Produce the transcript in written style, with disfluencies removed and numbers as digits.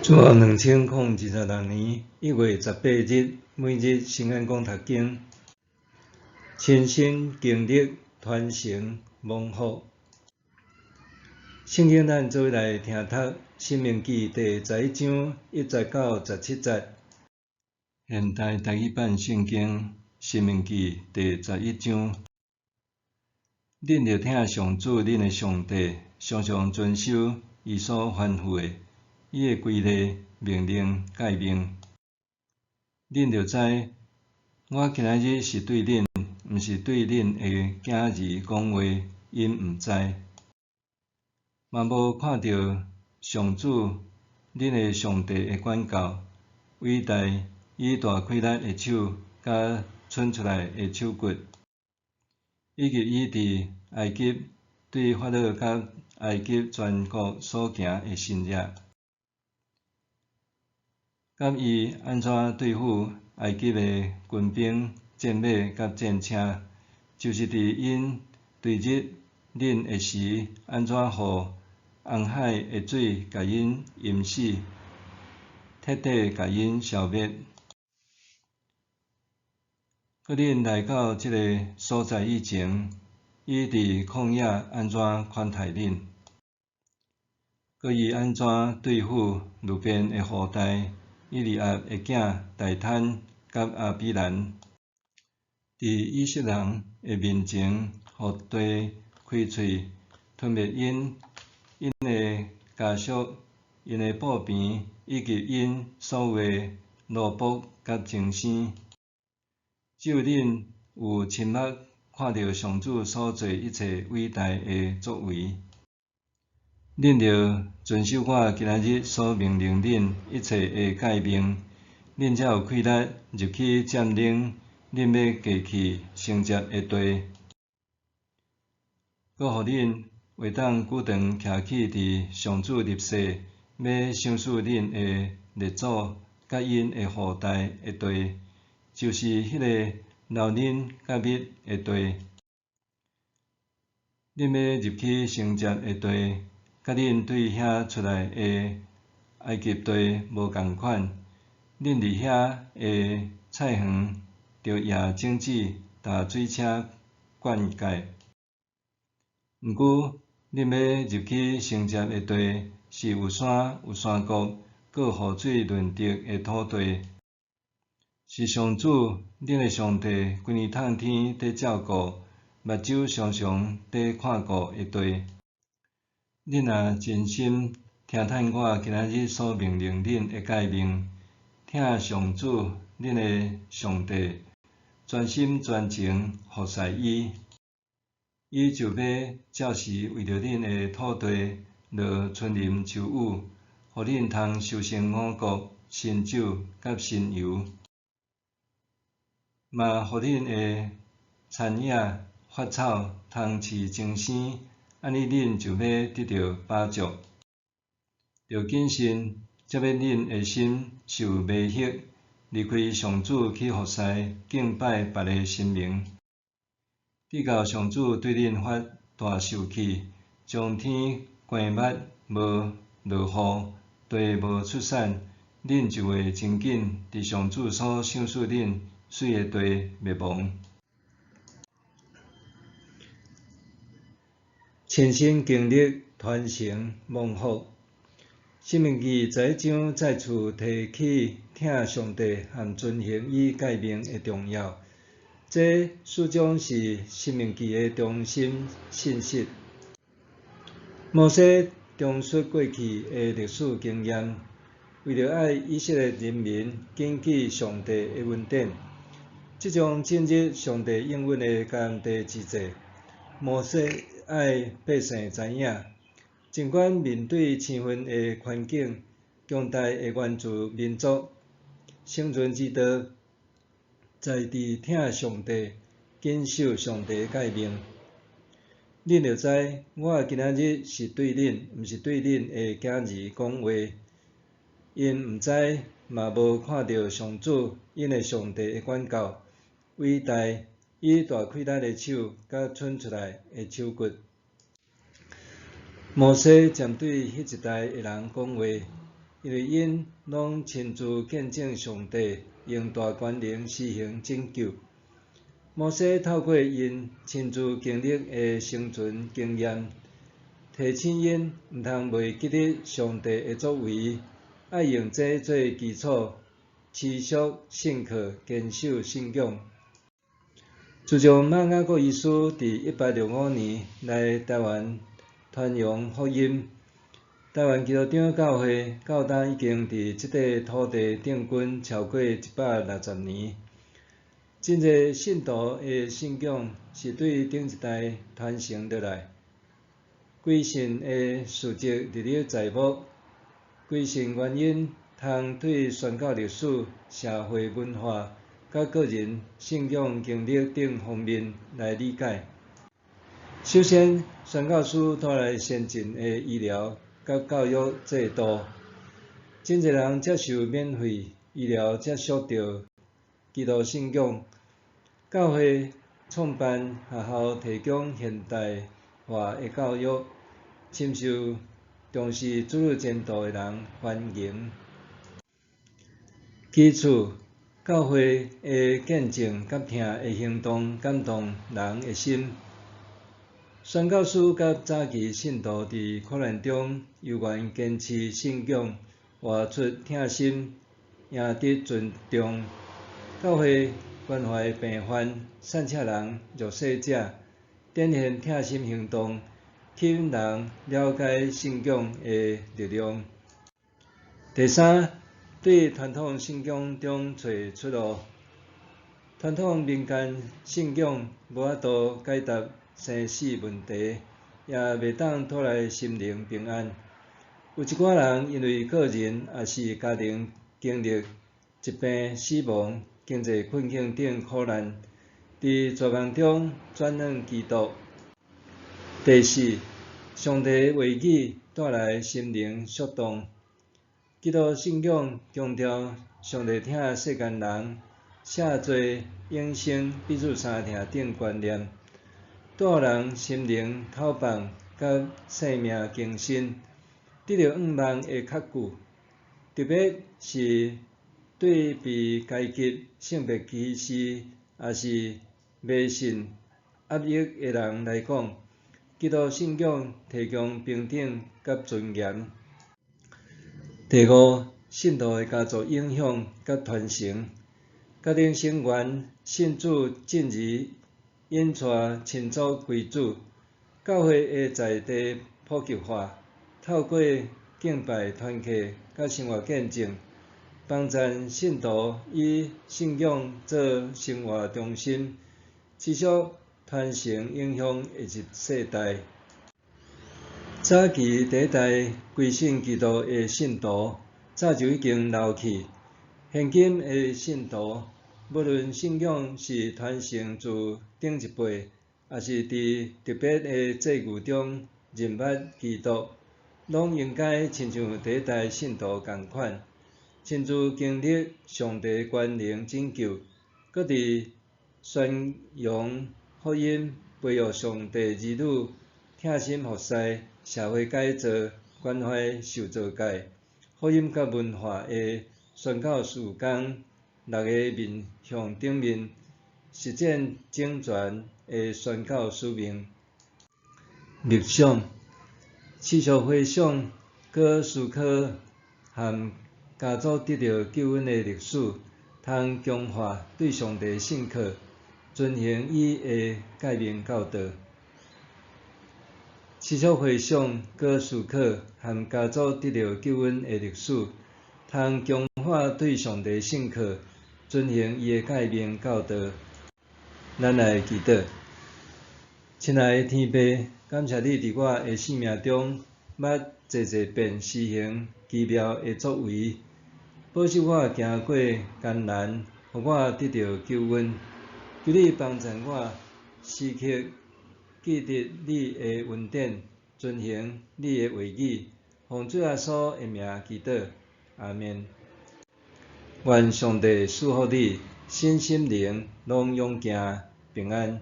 自2026年1月18日，每日新眼光读经，亲身经历传承蒙福。圣经咱做伙来听读《申命记》第11章1节到17节。现代台语版圣经《申命记》第11章。恁着听上主恁的上帝，常常遵守伊所吩咐的，伊的规例、命令、诫命。恁着知，我今仔日是对恁，毋是对恁的囝儿讲话，因毋知，嘛无看到上主恁的上帝的管教，伟大以大气力的手，甲伸出来的手骨，以及伊伫埃及对法老甲埃及全国所行的神业，甲伊安怎对付埃及的军兵、战马甲战车，就是伫因对日恁的时，安怎互红海的水甲因淹死，彻底甲因消灭。搁恁来到即个所在以前，伊伫旷野安怎款待恁？搁伊安怎对付路边的后代以利亚的囝大坦甲亚比兰？伫以色列人的面前，互地开喙吞灭因的家属、因的布边，以及因所有的奴仆甲精生。只有恁有亲目看到上主所做一切伟大的作为，恁着遵守我今仔日所命令恁一切的诫命，恁才有气力入去占领恁要过去承接的地，搁互恁会当久长徛起伫上主立誓要赏赐恁的列祖甲因的后代的地，就是迄个留恁甲蜜的地。恁要入去承接的地，甲恁对遐出来的埃及地无共款。恁伫遐的菜园着野种子、踏水车灌溉。毋过，恁要入去承接的地，是有山有山谷，搁有雨水润泽的土地，是上主恁的上帝规年透天伫照顾，目睭常常伫看顾的地。恁若真心听趁我今仔日所命令恁的诫命，听上主恁的上帝，专心专情服侍伊，伊就要照实为着恁的土地落春霖秋雨，互恁通收成五谷、新酒甲新油，嘛互恁的田野花草通饲增生，安尼恁就要得到饱足。着谨慎，则要恁的心受迷惑，离开上主去服侍敬拜别个神明，直到上主对恁发大受气，将天关密无落雨，地无出产，恁就会真紧伫上主所赏赐恁水的地灭亡。亲身经历传承蒙福。申命记11章再次提起听上帝和遵行伊诫命的重要，这始终是申命记的中心信息。摩西重述过去的历史经验，为了爱以色列人民谨记上帝的恩典，即将进入上帝应允的迦南地之地。摩西爱百姓知影，尽管面对生分的环境、强大的原住民族，生存之道在伫听上帝、谨守上帝的诫命。恁着知，我今仔日是对恁，毋是对恁的囝儿讲话，因毋知，嘛无看到上主因的上帝的管教，伟大以大气力的手，甲伸出来的手骨。摩西针对迄一代的人讲话，因为因拢亲自见证上帝用大权能施行拯救。摩西透过因亲自经历的生存经验，提醒因毋通袂记得上帝的作为，爱用这做基础，持续信靠，坚守信仰。自从马雅各医师伫1865年来台湾传扬福音，台湾基督长教会到今已经伫即块土地定居超过160年。真侪信徒的信仰是对顶一代传承落来，归信的事迹历历在目，归信原因通对宣教历史、社会文化、甲个人信仰经历等方面来理解。首先，宣教师带来先进的医疗甲教育制度，真侪人接受免费医疗，接触到基督信仰。教会创办学校，提供现代化的教育，深受重视主日前途的人欢迎。其次，教会的见证甲听的行动感动人的心。宣教师甲早期信徒伫苦难中悠然坚持信仰，活出疼心，赢得尊重。教会关怀病患、散赤人、弱势者，展现疼心行动，吸引人了解信仰的力量。第三，对传统信仰中找出路。传统民间信仰无法度解答生死问题，也袂当带来心灵平安。有一寡人因为个人也是家庭经历疾病、死亡、经济困境等苦难，伫绝望中转向基督。第四，上帝的话语带来心灵触动。基督信仰强调上帝疼世间人，赦罪、永生、彼此相疼等观念，带人心灵透放甲生命更新，得到愿望的确据。特别是对被阶级、性别歧视，也是迷信压抑的人来讲，基督信仰提供平等甲尊严。第五，信徒的家族影响甲传承。家庭成员信主进而引带亲族归主，教会的在地普及化，透过敬拜团契甲生活见证，帮助信徒以信仰做生活中心，持续传承影响下一世代。早期第一代归信基督的信徒，早就已经老去。现今的信徒，无论信仰是传承自顶一辈，也是伫特别的际遇中认捌基督，拢应该亲像第一代信徒同款，亲自经历上帝权能拯救，搁伫宣扬福音，培育上帝儿女，疼心服侍，社会改造，关怀受造界，福音甲文化的宣教事工，六个面向顶面，实践整全的宣教使命。默想，持续回想，搁思考和家族得到救恩的历史，通强化对上帝信靠，遵行伊的诫命教导。持续回想，搁思考和家族得到救恩的历史，通强化对上帝信靠，遵行伊的诫命教导。咱来祈祷，亲爱的天父，感谢你伫我的生命中，捌济遍施行奇妙的作为，保守我行过艰难，互我得到救恩。求你帮助我时刻记得你的恩典，遵行你的话语，奉主耶稣的名祈祷，阿们。愿上帝赐福你，身心灵拢勇健平安。